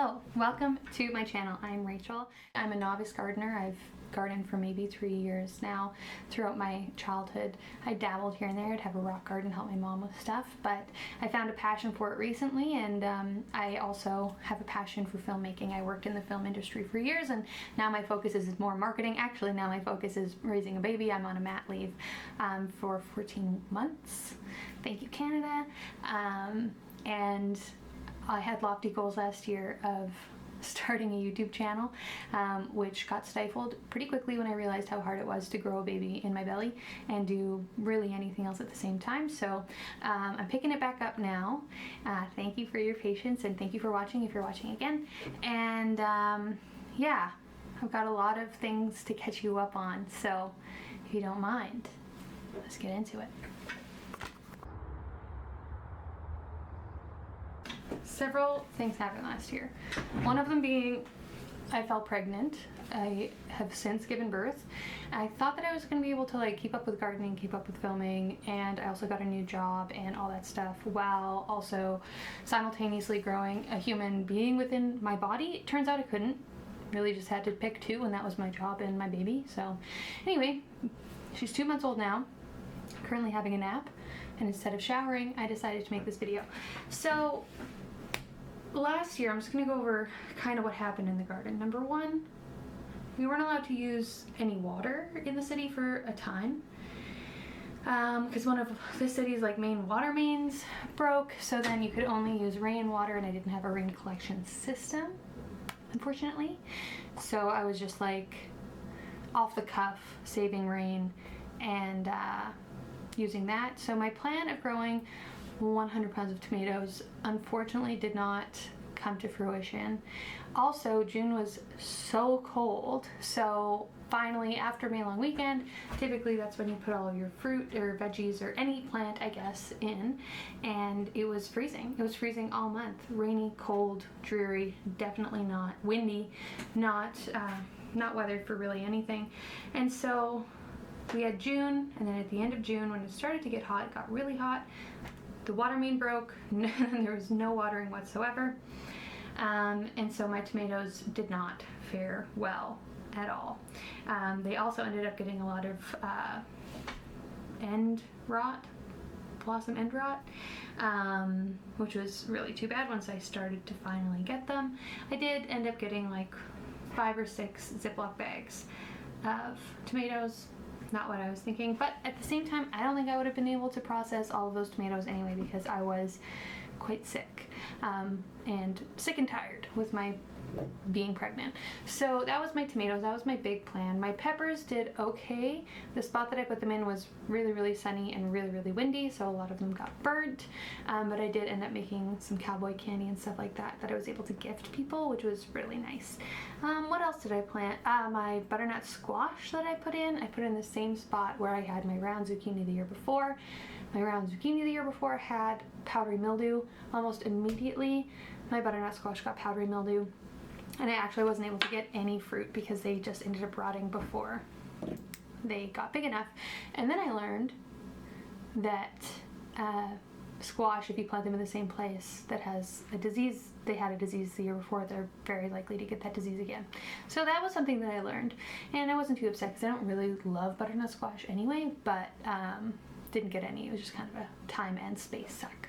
Hello, welcome to my channel. I'm Rachel. I'm a novice gardener. I've gardened for maybe 3 years now. Throughout my childhood, I dabbled here and there. I'd have a rock garden, help my mom with stuff, but I found a passion for it recently, and I also have a passion for filmmaking. I worked in the film industry for years, and now my focus is more marketing. Actually, now my focus is raising a baby. I'm on a mat leave for 14 months. Thank you, Canada. And I had lofty goals last year of starting a YouTube channel, which got stifled pretty quickly when I realized how hard it was to grow a baby in my belly and do really anything else at the same time. So I'm picking it back up now. Thank you for your patience, and thank you for watching if you're watching again. And yeah, I've got a lot of things to catch you up on, so if you don't mind, let's get into it. Several things happened last year. One of them being I fell pregnant. I have since given birth. I thought that I was going to be able to keep up with gardening, keep up with filming, and I also got a new job and all that stuff while also simultaneously growing a human being within my body. It turns out I couldn't. Really just had to pick two, and that was my job and my baby. So anyway, she's 2 months old now, currently having a nap, and instead of showering, I decided to make this video. So last year, I'm just going to go over kind of what happened in the garden. Number one, we weren't allowed to use any water in the city for a time because one of the city's main water mains broke, so then you could only use rainwater, and I didn't have a rain collection system, unfortunately. So I was just off the cuff, saving rain and using that. So my plan of growing 100 pounds of tomatoes unfortunately did not come to fruition. Also, June was so cold, so finally after May long weekend, typically that's when you put all of your fruit or veggies or any plant, I guess, in, and it was freezing. It was freezing all month. Rainy, cold, dreary, definitely not windy, not weathered for really anything. And so we had June, and then at the end of June, when it started to get hot, it got really hot. The water main broke, there was no watering whatsoever, and so my tomatoes did not fare well at all. They also ended up getting a lot of end rot, blossom end rot, which was really too bad once I started to finally get them. I did end up getting 5 or 6 Ziploc bags of tomatoes. Not what I was thinking, but at the same time, I don't think I would have been able to process all of those tomatoes anyway because I was quite sick, and sick and tired with my being pregnant. So that was my tomatoes. That was my big plan. My peppers did okay. The spot that I put them in was really, really sunny and really, really windy, so a lot of them got burnt, but I did end up making some cowboy candy and stuff like that I was able to gift people, which was really nice. What else did I plant? My butternut squash that I put in the same spot where I had my round zucchini the year before. My round zucchini the year before had powdery mildew. Almost immediately, my butternut squash got powdery mildew, and I actually wasn't able to get any fruit because they just ended up rotting before they got big enough. And then I learned that squash, if you plant them in the same place that has a disease, they had a disease the year before, they're very likely to get that disease again. So that was something that I learned, and I wasn't too upset because I don't really love butternut squash anyway, but didn't get any. It was just kind of a time and space suck.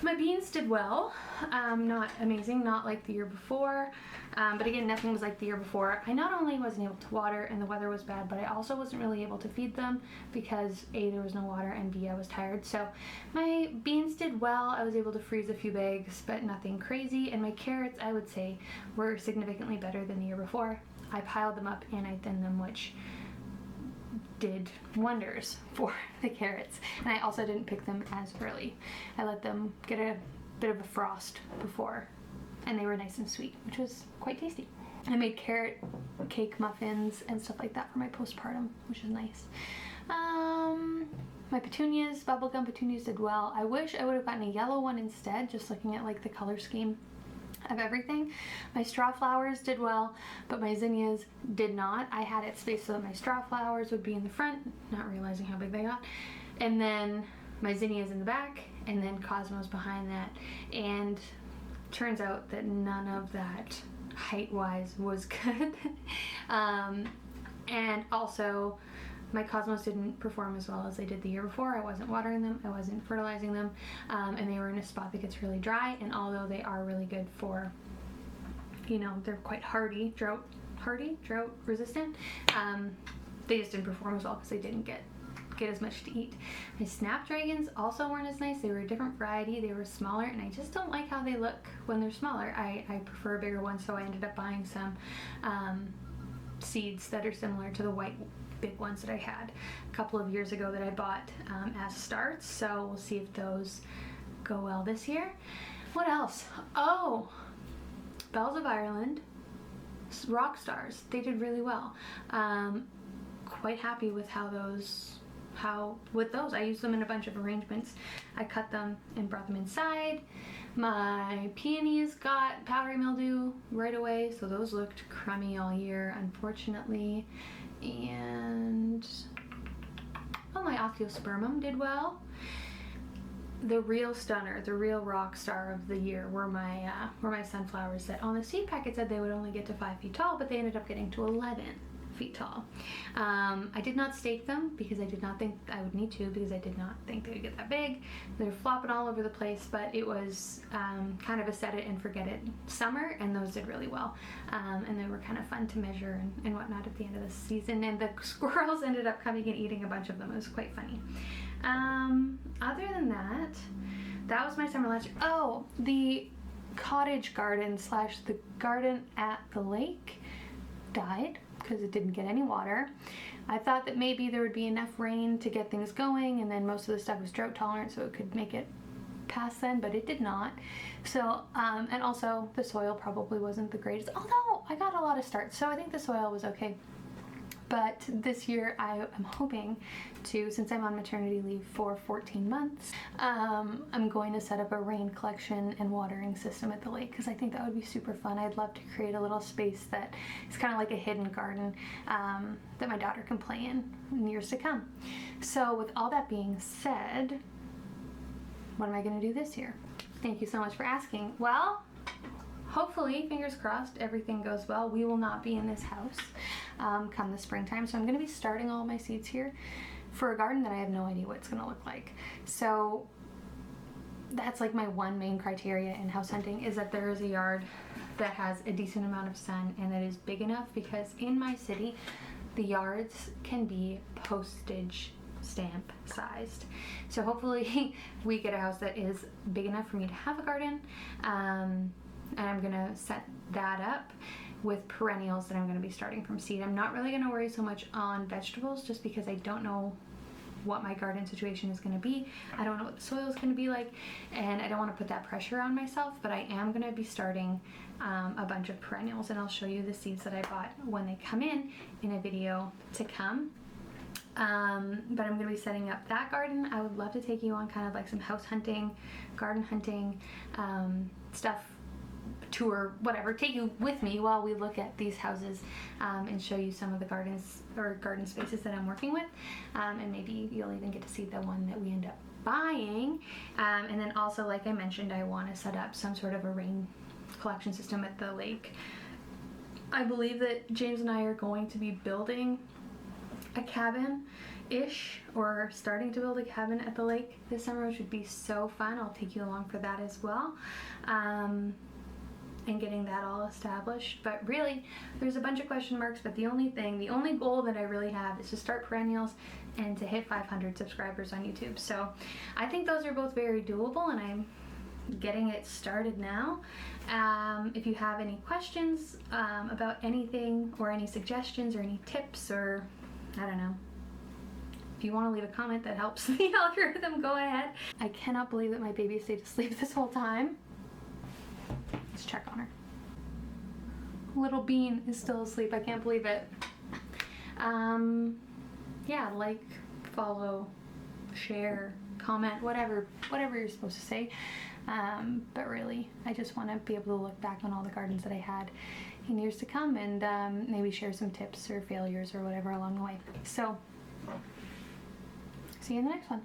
My beans did well, not amazing, not like the year before, but again, nothing was like the year before. I not only wasn't able to water and the weather was bad, but I also wasn't really able to feed them because A, there was no water, and B, I was tired. So my beans did well. I was able to freeze a few bags, but nothing crazy. And my carrots, I would say, were significantly better than the year before. I piled them up and I thinned them, which did wonders for the carrots. And I also didn't pick them as early. I let them get a bit of a frost before, and they were nice and sweet, which was quite tasty. I made carrot cake muffins and stuff like that for my postpartum, which is nice. My petunias, bubblegum petunias, did well. I wish I would have gotten a yellow one instead, just looking at the color scheme of everything. My straw flowers did well, but my zinnias did not. I had it spaced so that my straw flowers would be in the front, not realizing how big they got, and then my zinnias in the back, and then cosmos behind that. And turns out that none of that height-wise was good. And also my cosmos didn't perform as well as they did the year before. I wasn't watering them, I wasn't fertilizing them, and they were in a spot that gets really dry. And although they are really good for, you know, they're quite drought resistant, they just didn't perform as well because they didn't get as much to eat. My snapdragons also weren't as nice. They were a different variety. They were smaller, and I just don't like how they look when they're smaller. I prefer a bigger one, so I ended up buying some seeds that are similar to the white big ones that I had a couple of years ago that I bought as starts. So we'll see if those go well this year. What else? Oh, Bells of Ireland, rock stars. They did really well. Quite happy with with those. I used them in a bunch of arrangements. I cut them and brought them inside. My peonies got powdery mildew right away, so those looked crummy all year, unfortunately. And my osteospermum did well. The real stunner, the real rock star of the year were my sunflowers that on the seed packet said they would only get to 5 feet tall, but they ended up getting to 11 feet tall. I did not stake them because I did not think I would need to, because I did not think they would get that big. They were flopping all over the place, but it was kind of a set it and forget it summer, and those did really well. And they were kind of fun to measure and whatnot at the end of the season, and the squirrels ended up coming and eating a bunch of them. It was quite funny. Other than that, that was my summer last year. Oh, the cottage garden / the garden at the lake died because it didn't get any water. I thought that maybe there would be enough rain to get things going, and then most of the stuff was drought tolerant, so it could make it past then, but it did not. So, and also the soil probably wasn't the greatest, although I got a lot of starts, so I think the soil was okay. But this year I am hoping to, since I'm on maternity leave for 14 months, I'm going to set up a rain collection and watering system at the lake, because I think that would be super fun. I'd love to create a little space that is kind of like a hidden garden that my daughter can play in years to come. So with all that being said, what am I going to do this year? Thank you so much for asking. Well, hopefully, fingers crossed, everything goes well. We will not be in this house come the springtime, so I'm going to be starting all my seeds here for a garden that I have no idea what it's going to look like. So that's like my one main criteria in house hunting, is that there is a yard that has a decent amount of sun and that is big enough, because in my city the yards can be postage stamp sized. So hopefully we get a house that is big enough for me to have a garden, and I'm gonna set that up with perennials that I'm gonna be starting from seed. I'm not really gonna worry so much on vegetables, just because I don't know what my garden situation is gonna be. I don't know what the soil is gonna be like, and I don't wanna put that pressure on myself, but I am gonna be starting a bunch of perennials, and I'll show you the seeds that I bought when they come in a video to come. But I'm going to be setting up that garden. I would love to take you on kind of like some house hunting, garden hunting stuff, tour, whatever. Take you with me while we look at these houses and show you some of the gardens or garden spaces that I'm working with. And maybe you'll even get to see the one that we end up buying. And then also, like I mentioned, I want to set up some sort of a rain collection system at the lake. I believe that James and I are going to be building a cabin-ish, or starting to build a cabin at the lake this summer, which would be so fun. I'll take you along for that as well, and getting that all established. But really, there's a bunch of question marks, but the only goal that I really have is to start perennials and to hit 500 subscribers on YouTube. So I think those are both very doable, and I'm getting it started now. If you have any questions about anything, or any suggestions, or any tips, or I don't know, if you want to leave a comment that helps the algorithm, go ahead. I cannot believe that my baby stayed asleep this whole time. Let's check on her. Little Bean is still asleep. I can't believe it. Yeah, like, follow, share, comment, whatever you're supposed to say. But really, I just want to be able to look back on all the gardens that I had in years to come, and maybe share some tips or failures or whatever along the way. So, see you in the next one.